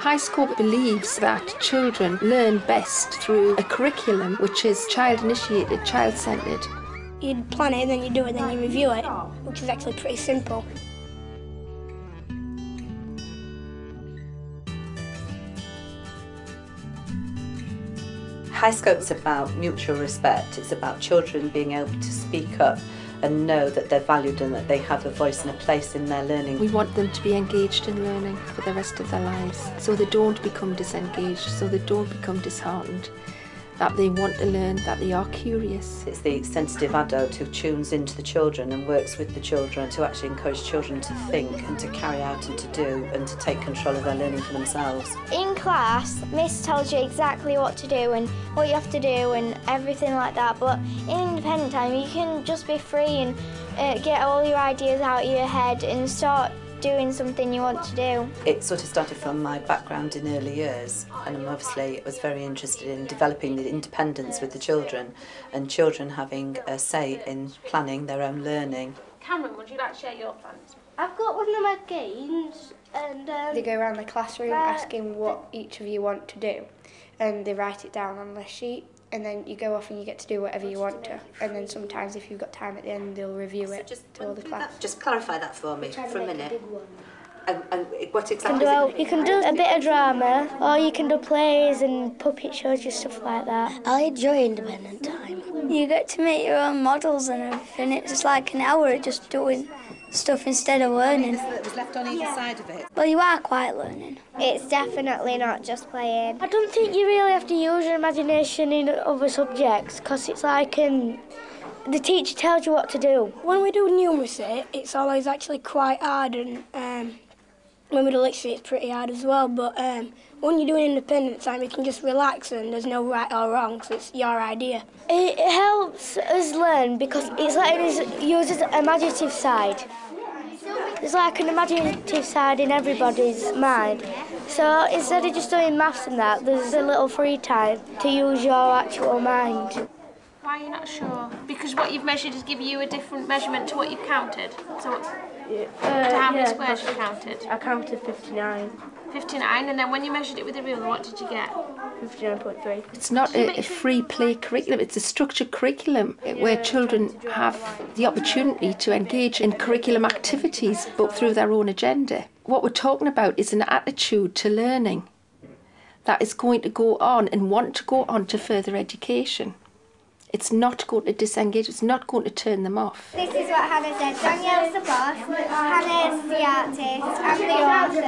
High School believes that children learn best through a curriculum which is child-initiated, child-centred. You plan it and then you do it and then you review it, which is actually pretty simple. High Scope's about mutual respect. It's about children being able to speak up and know that they're valued and that they have a voice and a place in their learning. We want them to be engaged in learning for the rest of their lives, so they don't become disengaged, so they don't become disheartened, that they want to learn, that they are curious. It's the sensitive adult who tunes into the children and works with the children to actually encourage children to think and to carry out and to do and to take control of their learning for themselves. In class, Miss tells you exactly what to do and what you have to do and everything like that, but in independent time you can just be free and get all your ideas out of your head and start doing something you want to do. It sort of started from my background in early years, and obviously was very interested in developing the independence with the children and children having a say in planning their own learning. Cameron, would you like to share your plans? I've got one of my games and They go around the classroom asking what each of you want to do and they write it down on the sheet and then you go off and you get to do whatever you want to, and then sometimes if you've got time at the end they'll review it to all the class. Just clarify that for me for a minute. And what exactly Well, you can do a bit of drama, or you can do plays and puppet shows and stuff like that. I enjoy independent time. You get to make your own models and everything. It's like an hour just doing stuff instead of learning. that was left on either side of it? Well, you are quite learning. It's definitely not just playing. I don't think you really have to use your imagination in other subjects because it's like the teacher tells you what to do. When we do numeracy, it's always actually quite hard, and when we do literacy, it's pretty hard as well. But when you're doing independent time, you can just relax and there's no right or wrong, so it's your idea. It helps us learn because it's letting us use his imaginative side. There's like an imaginative side in everybody's mind. So instead of just doing maths and that, there's a little free time to use your actual mind. Why are you not sure? Because what you've measured is giving you a different measurement to what you've counted. So to how many squares you counted? I counted 59. 59, and then when you measured it with a ruler, what did you get? 59.3. It's not a free play curriculum, it's a structured curriculum where children have the opportunity to engage in curriculum activities but through their own agenda. What we're talking about is an attitude to learning that is going to go on and want to go on to further education. It's not going to disengage, it's not going to turn them off. This is what Hannah said. Danielle's the boss, Hannah's the artist, I'm the author,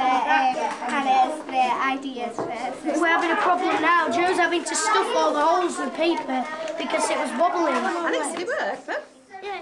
Hannah's the ideas person. We're having a problem now. Joe's having to stuff all the holes with paper because it was wobbling. I think it worked.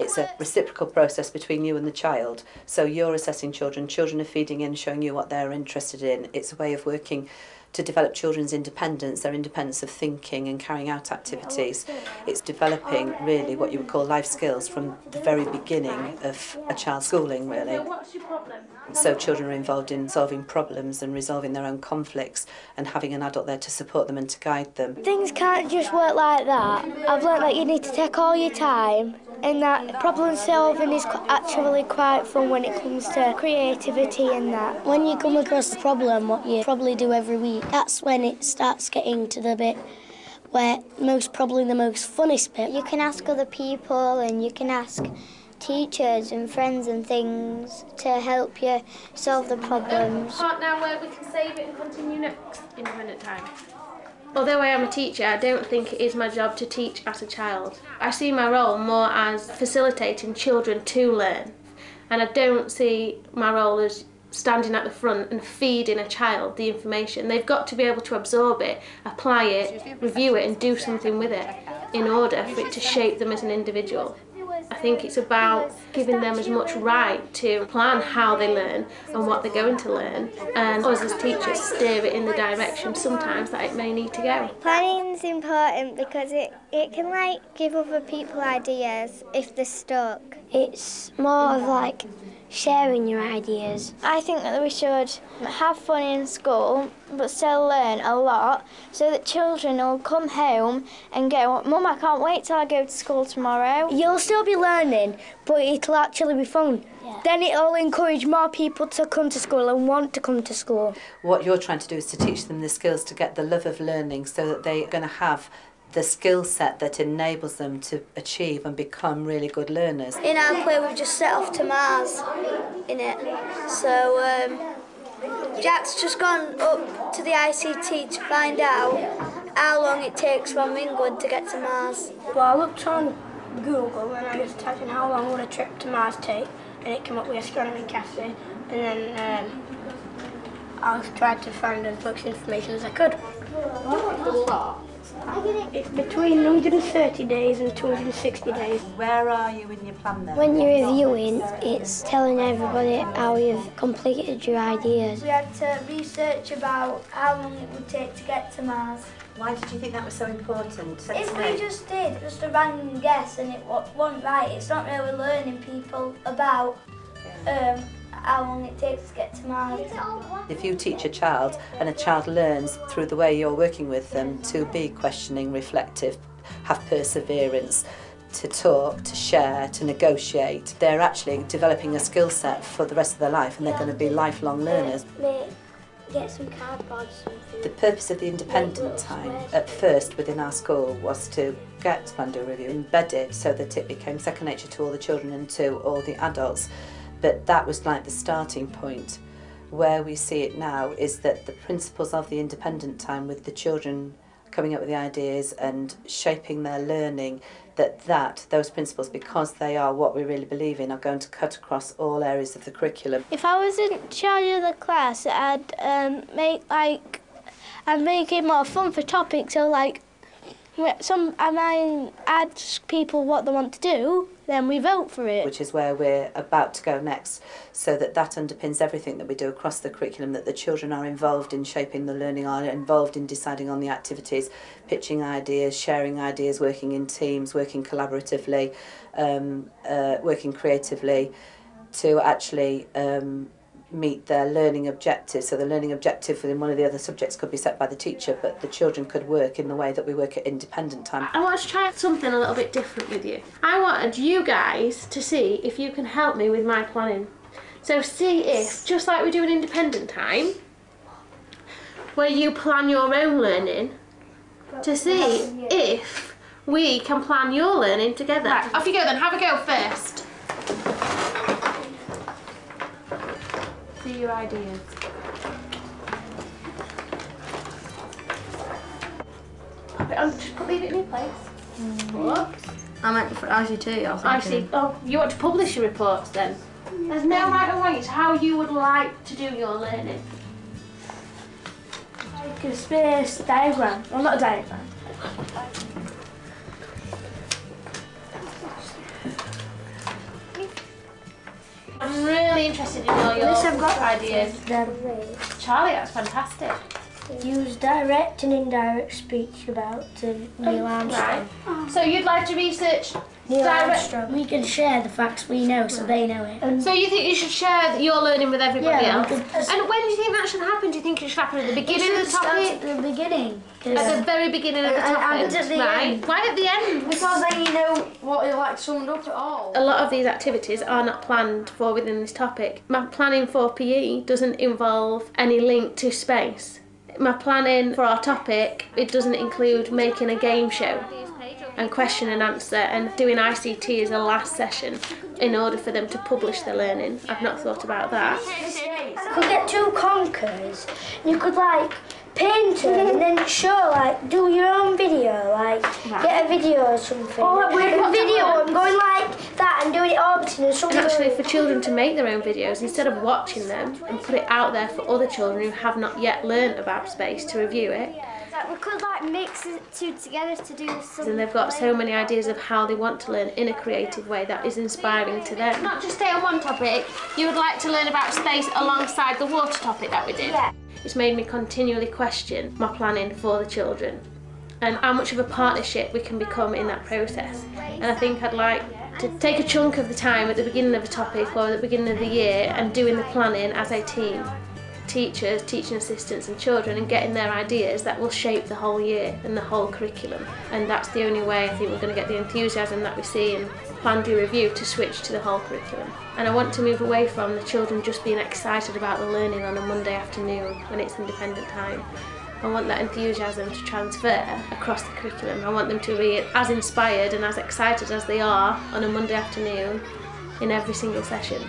It's a reciprocal process between you and the child. So you're assessing children, children are feeding in, showing you what they're interested in. It's a way of working to develop children's independence, their independence of thinking and carrying out activities. It's developing really what you would call life skills from the very beginning of a child's schooling, really. What's your problem? So children are involved in solving problems and resolving their own conflicts and having an adult there to support them and to guide them. Things can't just work like that. I've learnt that you need to take all your time and that problem solving is actually quite fun when it comes to creativity and that. When you come across a problem, what you probably do every week, that's when it starts getting to the bit where probably the most funnest bit. You can ask other people and you can ask teachers and friends and things to help you solve the problems. Part now where we can save it and continue next independent time. Although I am a teacher, I don't think it is my job to teach as a child. I see my role more as facilitating children to learn, and I don't see my role as standing at the front and feeding a child the information. They've got to be able to absorb it, apply it, review it and do something with it in order for it to shape them as an individual. I think it's about giving them as much right to plan how they learn and what they're going to learn, and us as teachers steer it in the direction sometimes that it may need to go. Planning's important because it can give other people ideas if they're stuck. It's more of like sharing your ideas. I think that we should have fun in school but still learn a lot so that children will come home and go, Mum, I can't wait till I go to school tomorrow. You'll still be learning, but it'll actually be fun. Yeah. Then it'll encourage more people to come to school and want to come to school. What you're trying to do is to teach them the skills to get the love of learning so that they're going to have the skill set that enables them to achieve and become really good learners. In our play we've just set off to Mars in it. So Jack's just gone up to the ICT to find out how long it takes from England to get to Mars. Well, I looked on Google and I just typed in how long would a trip to Mars take, and it came up with Astronomy Cafe, and then I tried to find as much information as I could. It's between 130 days and 260 days. Where are you in your plan then? When you're reviewing, it's telling everybody how you've completed your ideas. We had to research about how long it would take to get to Mars. Why did you think that was so important? If we just did just a random guess and it wasn't right, it's not really learning people about how long it takes to get to Mars. If you teach a child and a child learns through the way you're working with them to be questioning, reflective, have perseverance, to talk, to share, to negotiate, they're actually developing a skill set for the rest of their life and they're going to be lifelong learners. Get some cardboard, some food. The purpose of the independent time at first within our school was to get Barnburgh Review embedded so that it became second nature to all the children and to all the adults. But that was like the starting point. Where we see it now is that the principles of the independent time with the children coming up with the ideas and shaping their learning, those principles, because they are what we really believe in, are going to cut across all areas of the curriculum. If I was in charge of the class, I'd make it more fun for topics. So I ask people what they want to do, then we vote for it. Which is where we're about to go next, so that underpins everything that we do across the curriculum, that the children are involved in shaping the learning, are involved in deciding on the activities, pitching ideas, sharing ideas, working in teams, working collaboratively, working creatively to actually meet their learning objectives. So the learning objective within one of the other subjects could be set by the teacher, but the children could work in the way that we work at independent time. I want to try something a little bit different with you. I wanted you guys to see if you can help me with my planning. So see if, just like we do in independent time, where you plan your own learning, to see if we can plan your learning together. Right, off you go then, have a go first. See your ideas. Just leave it in your place. What? I meant for ICT, I see. Oh, you want to publish your reports then? There's no right or wrong, it's how you would like to do your learning. Like a space diagram. Well, not a diagram. I'm really interested in all your ideas. Charlie, that's fantastic. Use direct and indirect speech about Neil Armstrong. Right. So you'd like to research Neil Armstrong. We can share the facts we know so they know it. So you think you should share your learning with everybody else? And when do you think that should happen? Do you think it should happen at the beginning of the topic? At the beginning. At the very beginning of the topic? And at the end. Why at the end? Because then you know what it summed up at all. A lot of these activities are not planned for within this topic. My planning for PE doesn't involve any link to space. My planning for our topic, it doesn't include making a game show and question and answer and doing ICT as a last session in order for them to publish their learning. I've not thought about that. You could get two conkers. You could paint them and then show do your own video, get a video or something. Or a video and going like that and doing it orbiting and something. And actually for children to make their own videos, instead of watching them and put it out there for other children who have not yet learnt about space to review it. We could mix the two together to do something. And they've got so many ideas of how they want to learn in a creative way that is inspiring to them. Not just stay on one topic, you would like to learn about space alongside the water topic that we did. Yeah. It's made me continually question my planning for the children. and how much of a partnership we can become in that process. And I think I'd like to take a chunk of the time at the beginning of a topic or at the beginning of the year and doing the planning as a team. Teachers, teaching assistants and children, and getting their ideas that will shape the whole year and the whole curriculum. And that's the only way I think we're going to get the enthusiasm that we see in Plan Do Review to switch to the whole curriculum. And I want to move away from the children just being excited about the learning on a Monday afternoon when it's independent time. I want that enthusiasm to transfer across the curriculum. I want them to be as inspired and as excited as they are on a Monday afternoon in every single session.